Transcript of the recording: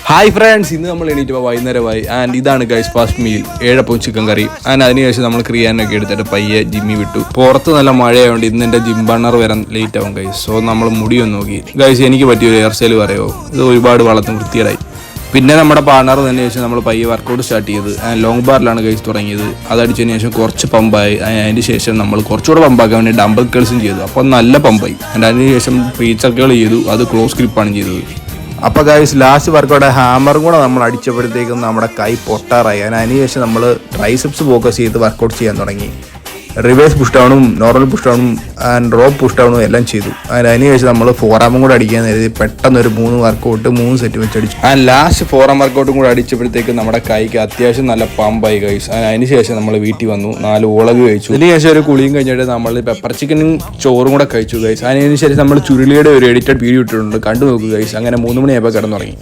Hi friends, ഇന്ന് നമ്മൾ എണീറ്റപ്പോൾ വൈകുന്നേരമായി. ആൻഡ് ഇതാണ് ഗൈസ് ഫസ്റ്റ് മീൽ, ഏഴപ്പം ചിക്കൻ കറി. ആൻഡ് അതിനുശേഷം നമ്മൾ ക്രിയാനൊക്കെ എടുത്തിട്ട് പയ്യെ ജിമ്മി വിട്ടു. പുറത്ത് നല്ല മഴയായതുകൊണ്ട് ഇന്ന് എൻ്റെ ജിം ബണ്ണർ വരാൻ ലേറ്റ് ആവും ഗൈസ്. സോ നമ്മൾ മുടിയൊന്ന് നോക്കി ഗൈസ്. എനിക്ക് പറ്റിയൊരു ഹെയർ സ്റ്റൈൽ പറയുമോ? ഇത് ഒരുപാട് വളർത്തും വൃത്തിയേടായി. പിന്നെ നമ്മുടെ പാർട്ണർ തന്നെ ശേഷം നമ്മൾ പയ്യെ വർക്കൗട്ട് സ്റ്റാർട്ട് ചെയ്ത് ലോങ് ബാറിലാണ് ഗൈസ് തുടങ്ങിയത്. അതടിച്ചതിന് ശേഷം കുറച്ച് പമ്പായി. അതിന് ശേഷം നമ്മൾ കുറച്ചുകൂടെ പമ്പാക്കാൻ വേണ്ടി ഡംബൽ കേൾസും ചെയ്തു. അപ്പോൾ നല്ല പമ്പായി. അതിന് ശേഷം പ്രീ സർക്കുകൾ ചെയ്തു. അത് ക്ലോസ് ഗ്രിപ്പാണ് ചെയ്തത്. അപ്പോൾ ഗൈസ് ലാസ്റ്റ് വർക്കൗട്ട് ഹാമറും കൂടെ നമ്മൾ അടിച്ചപ്പോഴത്തേക്കും നമ്മുടെ കൈ പൊട്ടാറായി. അതിനുശേഷം നമ്മൾ ട്രൈസെപ്സ് ഫോക്കസ് ചെയ്ത് വർക്കൗട്ട് ചെയ്യാൻ തുടങ്ങി. റിവേഴ്സ് പുഷ് ഡൗണും നോർമൽ പുഷ് ഡൗണും ആൻഡ് റോപ്പ് പുഷ് ഡൗണും എല്ലാം ചെയ്തു. അതിനുശേഷം നമ്മൾ ഫോറാമും കൂടെ അടിക്കാൻ കരുതി പെട്ടെന്ന് ഒരു 3 വർക്കൗട്ട് 3 സെറ്റ് വെച്ച് അടിച്ചു. ആൻഡ് ലാസ്റ്റ് ഫോറാം വർക്കൗട്ടും കൂടെ അടിച്ചപ്പോഴത്തേക്കും നമ്മുടെ കൈക്ക് അത്യാവശ്യം നല്ല പമ്പായി ഗൈസ്. അതിനുശേഷം നമ്മൾ വീട്ടിൽ വന്നു 4 ഉളക് കഴിച്ചു. അതിനുശേഷം ഒരു കുളിയും കഴിഞ്ഞിട്ട് നമ്മൾ പെപ്പർ ചിക്കനും ചോറും കൂടെ കഴിച്ചു ഗൈസ്. അതിനുശേഷം നമ്മൾ ചുരുളിയുടെ ഒരു എഡിറ്റഡ് വീഡിയോ ഇട്ടിട്ടുണ്ട്, കണ്ടു നോക്കുക ഗൈസ്. അങ്ങനെ 3 മണിയായപ്പോൾ കിടന്നുറങ്ങി.